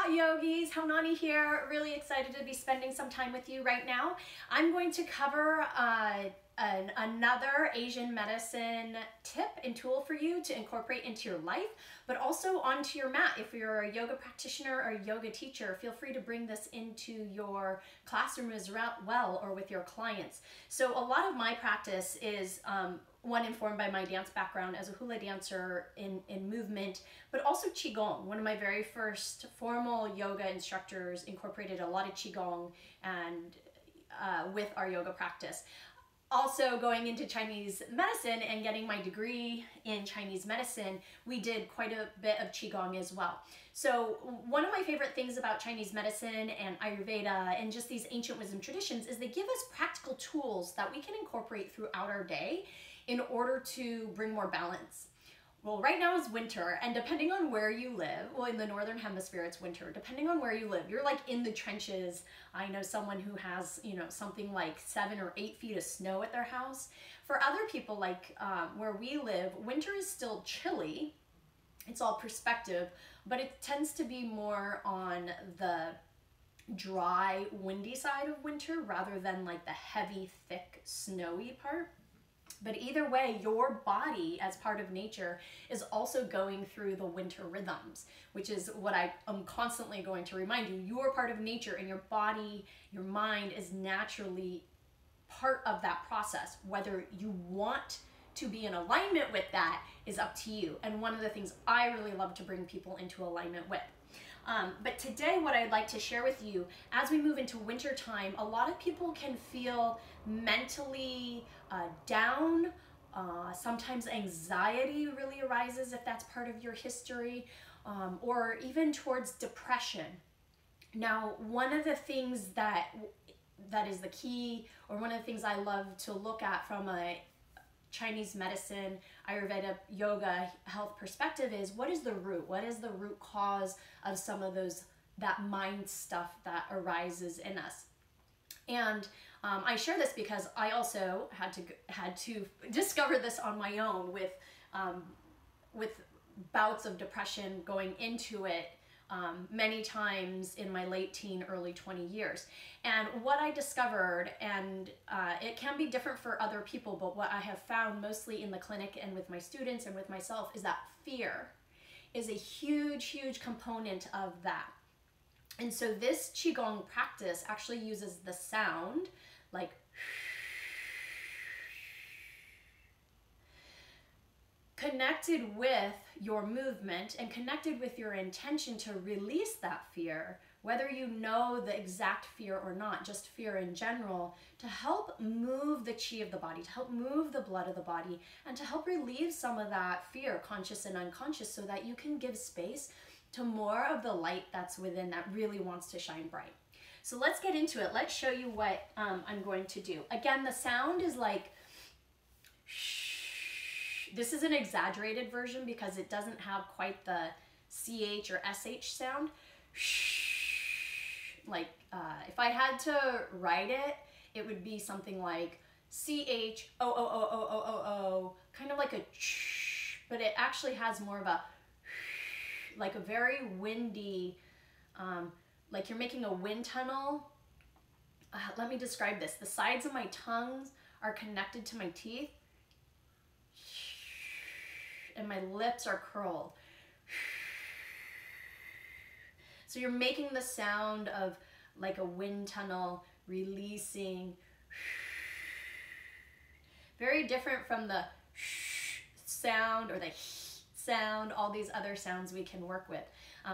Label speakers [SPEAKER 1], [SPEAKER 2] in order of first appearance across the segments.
[SPEAKER 1] hot yogis, Haunani here. Really excited to be spending some time with you right now. I'm going to cover another Asian medicine tip and tool for you to incorporate into your life, but also onto your mat. If you're a yoga practitioner or a yoga teacher, feel free to bring this into your classroom as well or with your clients. So a lot of my practice is one, informed by my dance background as a hula dancer in movement, but also Qigong. One of my very first formal yoga instructors incorporated a lot of Qigong and with our yoga practice. Also going into Chinese medicine and getting my degree in Chinese medicine, we did quite a bit of Qigong as well. So one of my favorite things about Chinese medicine and Ayurveda and just these ancient wisdom traditions is they give us practical tools that we can incorporate throughout our day in order to bring more balance. Well, right now is winter, and depending on where you live, well, in the Northern Hemisphere, it's winter. Depending on where you live, you're like in the trenches. I know someone who has, something like 7 or 8 feet of snow at their house. For other people, like where we live, winter is still chilly. It's all perspective, but it tends to be more on the dry, windy side of winter rather than like the heavy, thick, snowy part. But either way, your body as part of nature is also going through the winter rhythms, which is what I am constantly going to remind you. You are part of nature, and your body, your mind is naturally part of that process. Whether you want to be in alignment with that is up to you. And one of the things I really love to bring people into alignment with. But today what I'd like to share with you, as we move into winter time, a lot of people can feel mentally down. Sometimes anxiety really arises if that's part of your history, or even towards depression. Now, one of the things that is the key, or one of the things I love to look at from a Chinese medicine, Ayurveda, yoga, health perspective is, what is the root? What is the root cause of some of that mind stuff that arises in us? And I share this because I also had to discover this on my own with bouts of depression going into it many times in my late teen, early 20 years. And what I discovered, and it can be different for other people, but what I have found mostly in the clinic and with my students and with myself is that fear is a huge, huge component of that. And so this Qigong practice actually uses the sound, like connected with your movement and connected with your intention to release that fear, whether you know the exact fear or not, just fear in general, to help move the chi of the body, to help move the blood of the body, and to help relieve some of that fear, conscious and unconscious, so that you can give space to more of the light that's within that really wants to shine bright. So let's get into it. Let's show you what I'm going to do. Again, the sound is like shh. This is an exaggerated version because it doesn't have quite the CH or SH sound. Shh. Like if I had to write it, it would be something like CHOOOOOOO, kind of like a shh, but it actually has more of a like a very windy, like you're making a wind tunnel. Let me describe this. The sides of my tongues are connected to my teeth, and my lips are curled. So you're making the sound of like a wind tunnel releasing. Very different from the sound or the sound, all these other sounds we can work with.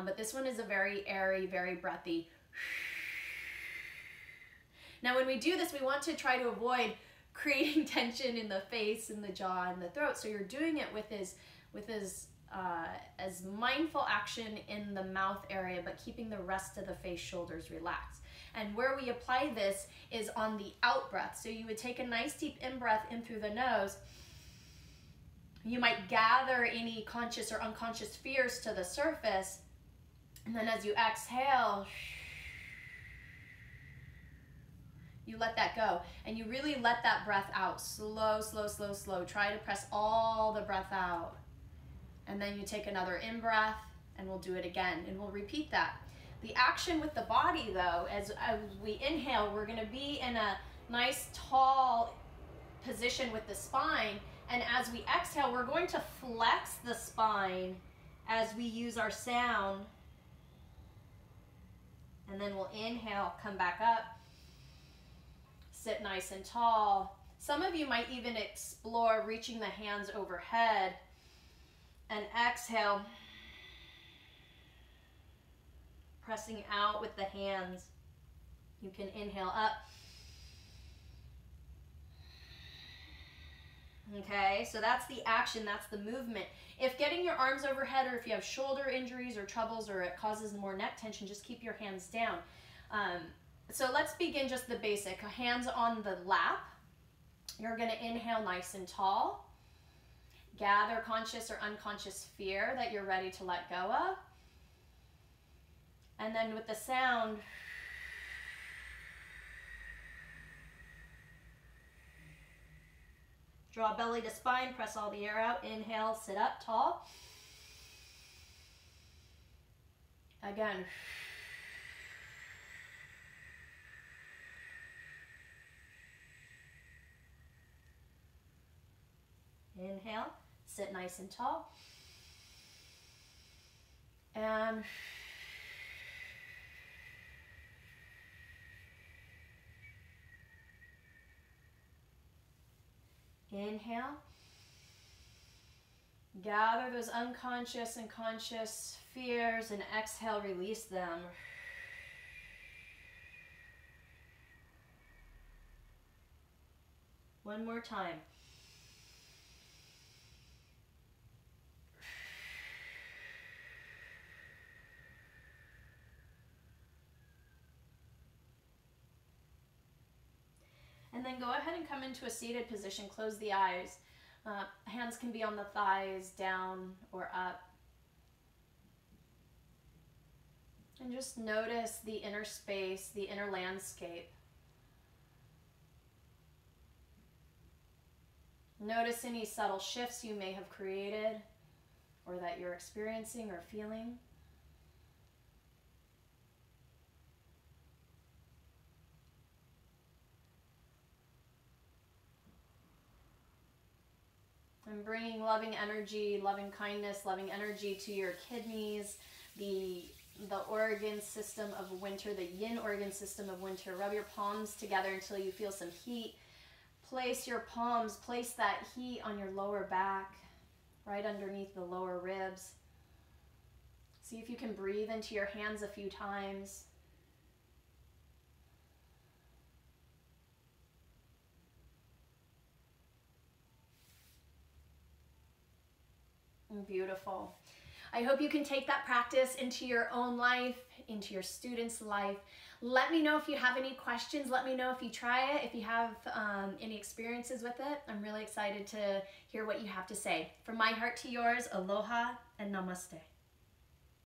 [SPEAKER 1] But this one is a very airy, very breathy. Now when we do this, we want to try to avoid creating tension in the face and the jaw and the throat. So you're doing it with as mindful action in the mouth area, but keeping the rest of the face, shoulders relaxed. And where we apply this is on the out breath. So you would take a nice deep in breath in through the nose. You might gather any conscious or unconscious fears to the surface. And then as you exhale, you let that go. And you really let that breath out. Slow, slow, slow, slow. Try to press all the breath out. And then you take another in breath, and we'll do it again. And we'll repeat that. The action with the body though, as we inhale, we're gonna be in a nice tall position with the spine. And as we exhale, we're going to flex the spine as we use our sound. And then we'll inhale, come back up, sit nice and tall. Some of you might even explore reaching the hands overhead, and exhale, pressing out with the hands. You can inhale up. Okay, so that's the action, that's the movement. If getting your arms overhead, or if you have shoulder injuries or troubles, or it causes more neck tension, just keep your hands down. So let's begin just the basic. Hands on the lap. You're gonna inhale nice and tall. Gather conscious or unconscious fear that you're ready to let go of. And then with the sound, draw belly to spine, press all the air out. Inhale, sit up tall. Again. Inhale, sit nice and tall. And inhale. Gather those unconscious and conscious fears, and exhale, release them. One more time. And then go ahead and come into a seated position. Close the eyes. Hands can be on the thighs, down or up. And just notice the inner space, the inner landscape. Notice any subtle shifts you may have created or that you're experiencing or feeling. And bringing loving energy, loving kindness, loving energy to your kidneys, the organ system of winter, the yin organ system of winter. Rub your palms together until you feel some heat. Place your palms, place that heat on your lower back, right underneath the lower ribs. See if you can breathe into your hands a few times. Beautiful. I hope you can take that practice into your own life, into your students' life. Let me know if you have any questions. Let me know if you try it, if you have any experiences with it. I'm really excited to hear what you have to say. From my heart to yours, aloha and namaste.